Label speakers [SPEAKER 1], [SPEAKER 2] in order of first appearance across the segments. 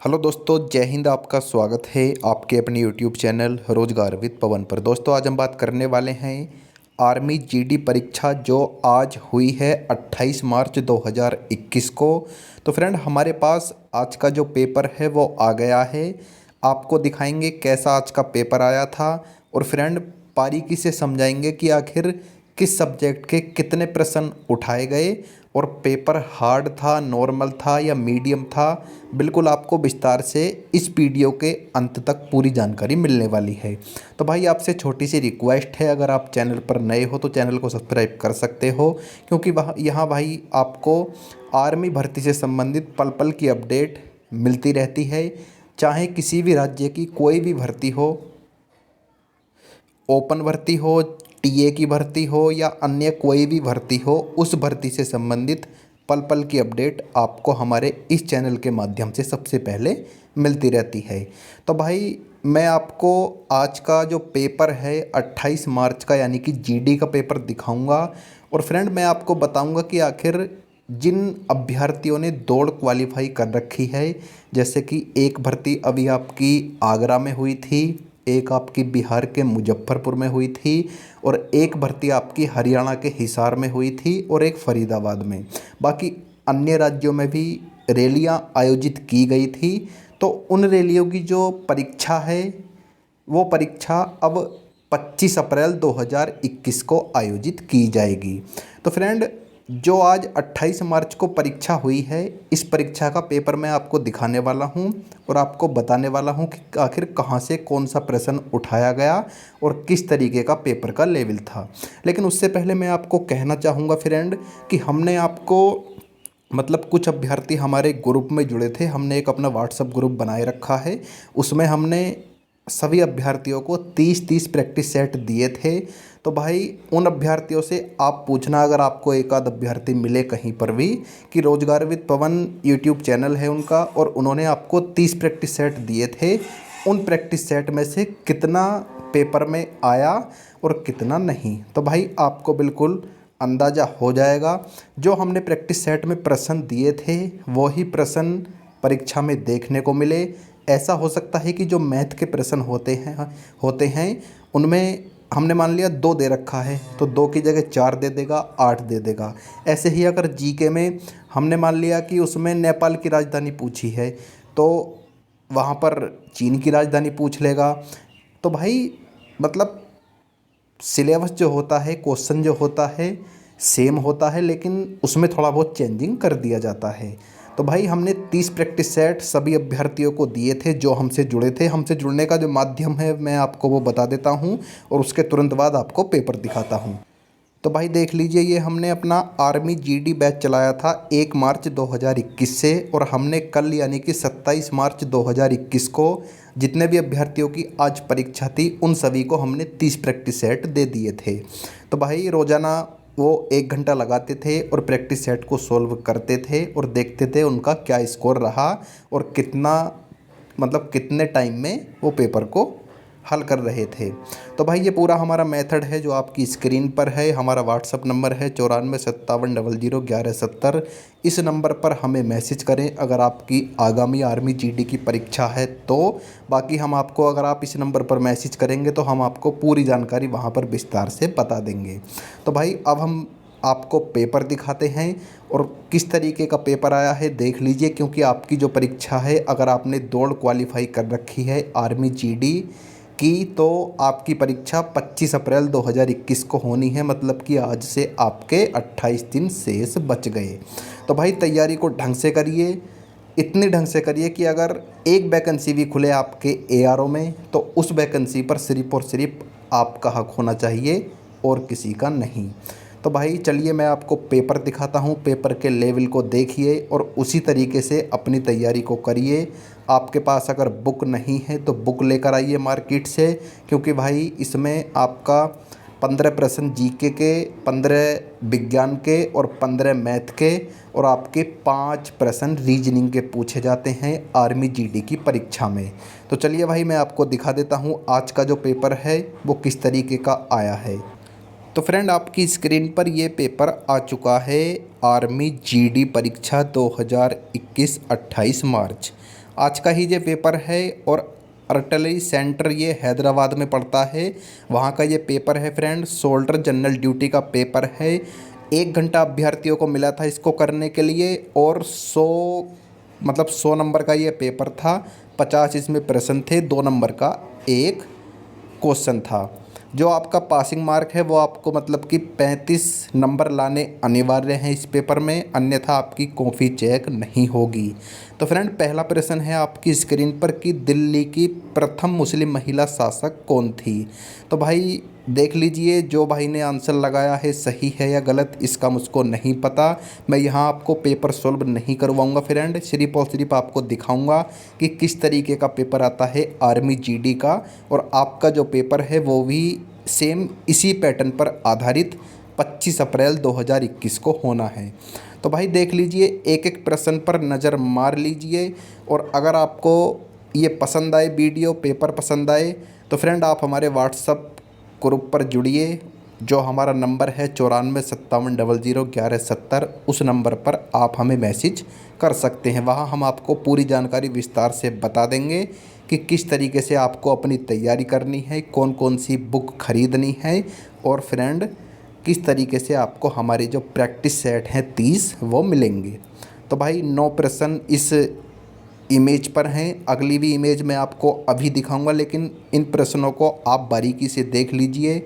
[SPEAKER 1] Hello दोस्तों, जय हिंद। आपका स्वागत है आपके अपने यूट्यूब चैनल रोजगार विद पवन पर। दोस्तों, आज हम बात करने वाले हैं आर्मी जीडी परीक्षा जो आज हुई है 28 मार्च 2021 को। तो फ्रेंड, हमारे पास आज का जो पेपर है वो आ गया है। आपको दिखाएंगे कैसा आज का पेपर आया था और फ्रेंड बारीकी से समझाएंगे कि आखिर किस सब्जेक्ट के कितने प्रश्न उठाए गए और पेपर हार्ड था, नॉर्मल था या मीडियम था। बिल्कुल आपको विस्तार से इस वीडियो के अंत तक पूरी जानकारी मिलने वाली है। तो भाई, आपसे छोटी सी रिक्वेस्ट है, अगर आप चैनल पर नए हो तो चैनल को सब्सक्राइब कर सकते हो, क्योंकि यहाँ भाई आपको आर्मी भर्ती से संबंधित पल पल की अपडेट मिलती रहती है। चाहे किसी भी राज्य की कोई भी भर्ती हो, ओपन भर्ती हो, टीए की भर्ती हो या अन्य कोई भी भर्ती हो, उस भर्ती से संबंधित पल पल की अपडेट आपको हमारे इस चैनल के माध्यम से सबसे पहले मिलती रहती है। तो भाई, मैं आपको आज का जो पेपर है 28 मार्च का, यानी कि जीडी का पेपर दिखाऊंगा। और फ्रेंड, मैं आपको बताऊंगा कि आखिर जिन अभ्यर्थियों ने दौड़ क्वालिफाई कर रखी है, जैसे कि एक भर्ती अभी आपकी आगरा में हुई थी, एक आपकी बिहार के मुजफ्फरपुर में हुई थी और एक भर्ती आपकी हरियाणा के हिसार में हुई थी और एक फरीदाबाद में। बाकी अन्य राज्यों में भी रैलियां आयोजित की गई थी। तो उन रैलियों की जो परीक्षा है वो परीक्षा अब 25 अप्रैल 2021 को आयोजित की जाएगी। तो फ्रेंड, जो आज 28 मार्च को परीक्षा हुई है, इस परीक्षा का पेपर मैं आपको दिखाने वाला हूं और आपको बताने वाला हूं कि आखिर कहां से कौन सा प्रश्न उठाया गया और किस तरीके का पेपर का लेवल था। लेकिन उससे पहले मैं आपको कहना चाहूँगा फ्रेंड कि हमने आपको कुछ अभ्यर्थी हमारे ग्रुप में जुड़े थे। हमने एक अपना व्हाट्सएप ग्रुप बनाए रखा है, उसमें हमने सभी अभ्यर्थियों को 30-30 प्रैक्टिस सेट दिए थे। तो भाई, उन अभ्यर्थियों से आप पूछना, अगर आपको एक आध अभ्यर्थी मिले कहीं पर भी, कि रोजगार विद पवन यूट्यूब चैनल है उनका और उन्होंने आपको 30 प्रैक्टिस सेट दिए थे, उन प्रैक्टिस सेट में से कितना पेपर में आया और कितना नहीं। तो भाई, आपको बिल्कुल अंदाज़ा हो जाएगा। जो हमने प्रैक्टिस सेट में प्रश्न दिए थे वही प्रश्न परीक्षा में देखने को मिले। ऐसा हो सकता है कि जो मैथ के प्रश्न होते हैं उनमें हमने मान लिया 2 दे रखा है तो 2 की जगह 4 दे देगा, 8 दे देगा। ऐसे ही अगर जीके में हमने मान लिया कि उसमें नेपाल की राजधानी पूछी है तो वहाँ पर चीन की राजधानी पूछ लेगा। तो भाई, मतलब सिलेबस जो होता है, क्वेश्चन जो होता है सेम होता है, लेकिन उसमें थोड़ा बहुत चेंजिंग कर दिया जाता है। तो भाई, हमने 30 प्रैक्टिस सेट सभी अभ्यर्थियों को दिए थे जो हमसे जुड़े थे। हमसे जुड़ने का जो माध्यम है मैं आपको वो बता देता हूँ और उसके तुरंत बाद आपको पेपर दिखाता हूँ। तो भाई देख लीजिए, ये हमने अपना आर्मी जीडी बैच चलाया था 1 मार्च 2021 से, और हमने कल यानी कि 27 मार्च 2021 को जितने भी अभ्यर्थियों की आज परीक्षा थी उन सभी को हमने 30 प्रैक्टिस सेट दे दिए थे। तो भाई, रोज़ाना वो 1 घंटा लगाते थे और प्रैक्टिस सेट को सॉल्व करते थे और देखते थे उनका क्या स्कोर रहा और कितने टाइम में वो पेपर को हल कर रहे थे। तो भाई, ये पूरा हमारा मेथड है जो आपकी स्क्रीन पर है। हमारा व्हाट्सअप नंबर है 9457001170। इस नंबर पर हमें मैसेज करें अगर आपकी आगामी आर्मी जीडी की परीक्षा है तो। बाकी हम आपको, अगर आप इस नंबर पर मैसेज करेंगे तो हम आपको पूरी जानकारी वहाँ पर विस्तार से बता देंगे। तो भाई, अब हम आपको पेपर दिखाते हैं और किस तरीके का पेपर आया है देख लीजिए, क्योंकि आपकी जो परीक्षा है, अगर आपने दौड़ क्वालिफाई कर रखी है आर्मी जीडी की, तो आपकी परीक्षा 25 अप्रैल 2021 को होनी है। मतलब कि आज से आपके 28 दिन शेष बच गए। तो भाई, तैयारी को ढंग से करिए, इतनी ढंग से करिए कि अगर एक वैकेंसी भी खुले आपके एआरओ में तो उस वैकेंसी पर सिर्फ और सिर्फ आपका हक होना चाहिए और किसी का नहीं। तो भाई चलिए, मैं आपको पेपर दिखाता हूँ। पेपर के लेवल को देखिए और उसी तरीके से अपनी तैयारी को करिए। आपके पास अगर बुक नहीं है तो बुक लेकर आइए मार्केट से, क्योंकि भाई इसमें आपका 15 प्रश्न जीके के, 15 विज्ञान के और 15 मैथ के और आपके 5 प्रश्न रीजनिंग के पूछे जाते हैं आर्मी जीडी की परीक्षा में। तो चलिए भाई, मैं आपको दिखा देता हूँ आज का जो पेपर है वो किस तरीके का आया है। तो फ्रेंड आपकी स्क्रीन पर ये पेपर आ चुका है, आर्मी जीडी परीक्षा 2021-28 मार्च। आज का ही ये पेपर है और आर्टिलरी सेंटर ये हैदराबाद में पड़ता है, वहाँ का ये पेपर है फ्रेंड। सोल्डर जनरल ड्यूटी का पेपर है। 1 घंटा अभ्यर्थियों को मिला था इसको करने के लिए और 100 नंबर का ये पेपर था। 50 इसमें प्रश्न थे, 2 नंबर का एक क्वेश्चन था। जो आपका पासिंग मार्क है वो आपको कि 35 नंबर लाने अनिवार्य हैं इस पेपर में, अन्यथा आपकी कॉपी चेक नहीं होगी। तो फ्रेंड पहला प्रश्न है आपकी स्क्रीन पर कि दिल्ली की प्रथम मुस्लिम महिला शासक कौन थी। तो भाई देख लीजिए, जो भाई ने आंसर लगाया है सही है या गलत इसका मुझको नहीं पता। मैं यहाँ आपको पेपर सॉल्व नहीं करवाऊँगा फ्रेंड, सिर्फ और सिर्फ आपको दिखाऊँगा कि किस तरीके का पेपर आता है आर्मी जीडी का। और आपका जो पेपर है वो भी सेम इसी पैटर्न पर आधारित 25 अप्रैल 2021 को होना है। तो भाई देख लीजिए, एक एक प्रश्न पर नज़र मार लीजिए। और अगर आपको ये पसंद आए वीडियो, पेपर पसंद आए, तो फ्रेंड आप हमारे व्हाट्सअप ग्रुप पर जुड़िए। जो हमारा नंबर है 9457001170, उस नंबर पर आप हमें मैसेज कर सकते हैं। वहाँ हम आपको पूरी जानकारी विस्तार से बता देंगे कि किस तरीके से आपको अपनी तैयारी करनी है, कौन कौन सी बुक खरीदनी है, और फ्रेंड किस तरीके से आपको हमारे जो प्रैक्टिस सेट हैं 30 वो मिलेंगे। तो भाई 9 प्रश्न इस इमेज पर हैं। अगली भी इमेज मैं आपको अभी दिखाऊंगा, लेकिन इन प्रश्नों को आप बारीकी से देख लीजिए।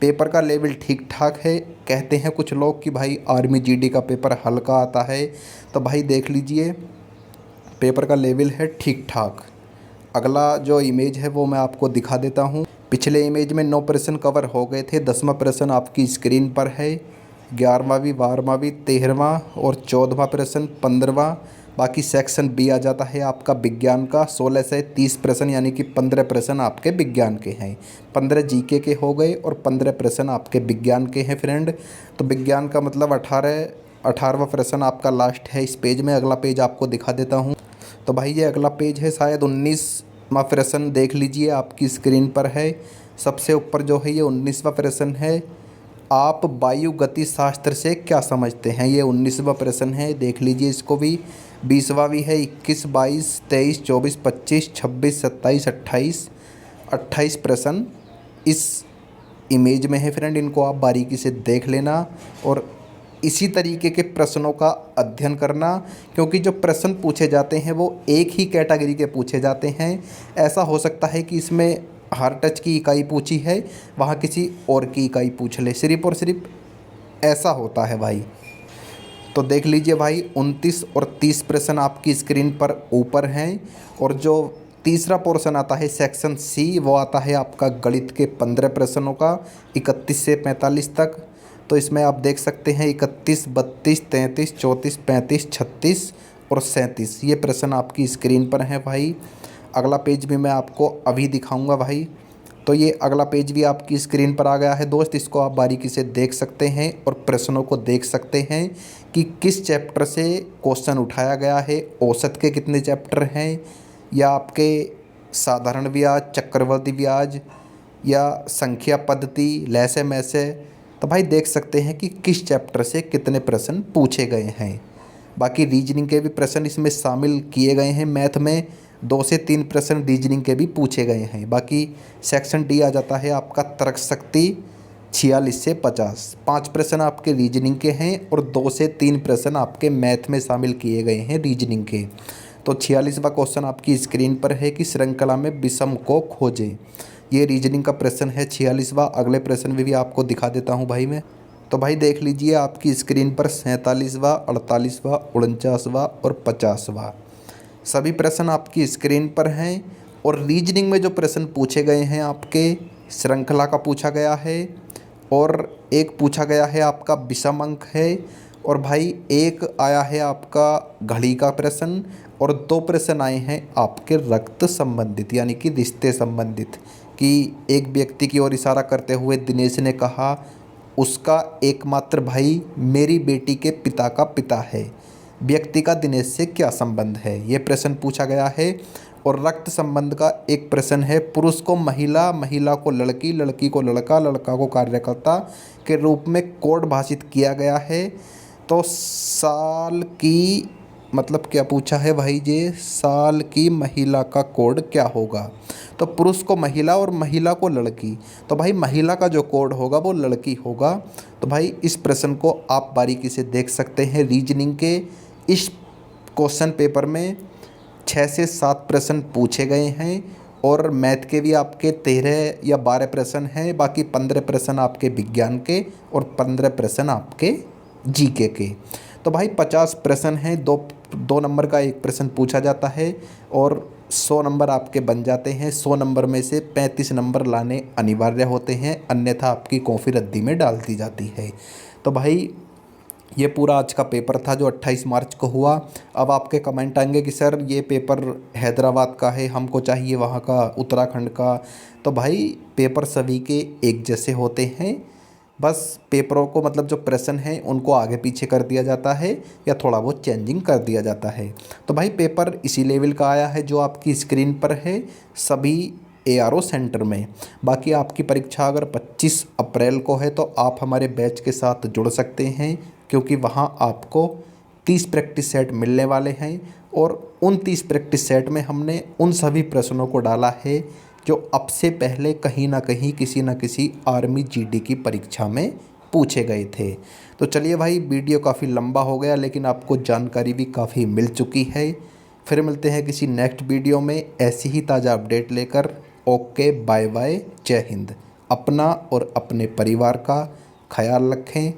[SPEAKER 1] पेपर का लेवल ठीक ठाक है। कहते हैं कुछ लोग कि भाई आर्मी जीडी का पेपर हल्का आता है, तो भाई देख लीजिए पेपर का लेवल है ठीक ठाक। अगला जो इमेज है वो मैं आपको दिखा देता हूँ। पिछले इमेज में 9 प्रश्न कवर हो गए थे। 10वां प्रश्न आपकी स्क्रीन पर है। 11वां, 12वां, 13वां और 14वां प्रश्न, 15वां। बाकी सेक्शन बी आ जाता है आपका विज्ञान का। 16 से 30 प्रश्न यानी कि 15 प्रश्न आपके विज्ञान के हैं। 15 जीके के हो गए और 15 प्रश्न आपके विज्ञान के हैं फ्रेंड। तो विज्ञान का 18वां प्रश्न आपका लास्ट है इस पेज में। अगला पेज आपको दिखा देता हूँ। तो भाई ये अगला पेज है, शायद 19वां प्रश्न देख लीजिए, आपकी स्क्रीन पर है। सबसे ऊपर जो है ये 19वां प्रश्न है। आप वायु गति शास्त्र से क्या समझते हैं, ये 19वां प्रश्न है, देख लीजिए इसको भी। 20वां भी है। 21, 22, 23, 24, 25, 26, 27, 28 प्रश्न इस इमेज में है फ्रेंड। इनको आप बारीकी से देख लेना और इसी तरीके के प्रश्नों का अध्ययन करना, क्योंकि जो प्रश्न पूछे जाते हैं वो एक ही कैटेगरी के पूछे जाते हैं। ऐसा हो सकता है कि इसमें हार्ड टच की इकाई पूछी है, वहाँ किसी और की इकाई पूछ ले, सिर्फ और सिर्फ ऐसा होता है भाई। तो देख लीजिए भाई 29 और 30 प्रश्न आपकी स्क्रीन पर ऊपर हैं। और जो तीसरा पोर्शन आता है सेक्शन सी, वो आता है आपका गणित के 15 प्रश्नों का, 31 से 45 तक। तो इसमें आप देख सकते हैं 31, 32, 33, 34, 35, 36 और 37 ये प्रश्न आपकी स्क्रीन पर हैं भाई। अगला पेज भी मैं आपको अभी दिखाऊंगा भाई। तो ये अगला पेज भी आपकी स्क्रीन पर आ गया है दोस्त, इसको आप बारीकी से देख सकते हैं और प्रश्नों को देख सकते हैं कि किस चैप्टर से क्वेश्चन उठाया गया है, औसत के कितने चैप्टर हैं, या आपके साधारण ब्याज, चक्रवृद्धि ब्याज, या संख्या पद्धति, लैसे मैसे। तो भाई देख सकते हैं कि किस चैप्टर से कितने प्रश्न पूछे गए हैं। बाकी रीजनिंग के भी प्रश्न इसमें शामिल किए गए हैं। मैथ में 2 से 3 प्रश्न रीजनिंग के भी पूछे गए हैं। बाकी सेक्शन डी आ जाता है आपका तर्क शक्ति 46 से 50। 5 प्रश्न आपके रीजनिंग के हैं और 2 से 3 प्रश्न आपके मैथ में शामिल किए गए हैं रीजनिंग के। तो 46वां क्वेश्चन आपकी स्क्रीन पर है कि श्रृंखला में विषम को खोजें। ये रीजनिंग का प्रश्न है 46वां। अगले प्रश्न भी आपको दिखा देता हूँ भाई मैं। तो भाई देख लीजिए आपकी स्क्रीन पर 47वां, 48वां, 49वां और 50वां सभी प्रश्न आपकी स्क्रीन पर हैं। और रीजनिंग में जो प्रश्न पूछे गए हैं आपके श्रृंखला का पूछा गया है, और एक पूछा गया है आपका विषम अंक है, और भाई एक आया है आपका घड़ी का प्रश्न, और 2 प्रश्न आए हैं आपके रक्त संबंधित यानी कि रिश्ते संबंधित। कि एक व्यक्ति की ओर इशारा करते हुए दिनेश ने कहा, उसका एकमात्र भाई मेरी बेटी के पिता का पिता है, व्यक्ति का दिनेश से क्या संबंध है, ये प्रश्न पूछा गया है। और रक्त संबंध का एक प्रश्न है, पुरुष को महिला, महिला को लड़की, लड़की को लड़का, लड़का को कार्यकर्ता के रूप में कोड भाषित किया गया है। तो साल की मतलब क्या पूछा है भाई जी, साल की महिला का कोड क्या होगा। तो पुरुष को महिला और महिला को लड़की, तो भाई महिला का जो कोड होगा वो लड़की होगा। तो भाई इस प्रश्न को आप बारीकी से देख सकते हैं। रीजनिंग के इस क्वेश्चन पेपर में 6 से 7 प्रश्न पूछे गए हैं और मैथ के भी आपके 13 या 12 प्रश्न हैं। बाकी 15 प्रश्न आपके विज्ञान के और 15 प्रश्न आपके जीके के। तो भाई 50 प्रश्न हैं, दो नंबर का एक प्रश्न पूछा जाता है और 100 नंबर आपके बन जाते हैं। 100 नंबर में से 35 नंबर लाने अनिवार्य होते हैं, अन्यथा आपकी कॉपी रद्दी में डाल दी जाती है। तो भाई ये पूरा आज का पेपर था जो 28 मार्च को हुआ। अब आपके कमेंट आएंगे कि सर ये पेपर हैदराबाद का है, हमको चाहिए वहाँ का, उत्तराखंड का। तो भाई पेपर सभी के एक जैसे होते हैं, बस पेपरों को मतलब जो प्रश्न हैं उनको आगे पीछे कर दिया जाता है या थोड़ा बहुत चेंजिंग कर दिया जाता है। तो भाई पेपर इसी लेवल का आया है जो आपकी स्क्रीन पर है सभी ARO सेंटर में। बाकी आपकी परीक्षा अगर 25 अप्रैल को है तो आप हमारे बैच के साथ जुड़ सकते हैं, क्योंकि वहाँ आपको 30 प्रैक्टिस सेट मिलने वाले हैं और उन 30 प्रैक्टिस सेट में हमने उन सभी प्रश्नों को डाला है जो अब से पहले कहीं ना कहीं किसी न किसी आर्मी GD की परीक्षा में पूछे गए थे। तो चलिए भाई, वीडियो काफ़ी लंबा हो गया लेकिन आपको जानकारी भी काफ़ी मिल चुकी है। फिर मिलते हैं किसी नेक्स्ट वीडियो में ऐसी ही ताज़ा अपडेट लेकर। ओके, बाय बाय, जय हिंद। अपना और अपने परिवार का ख्याल रखें।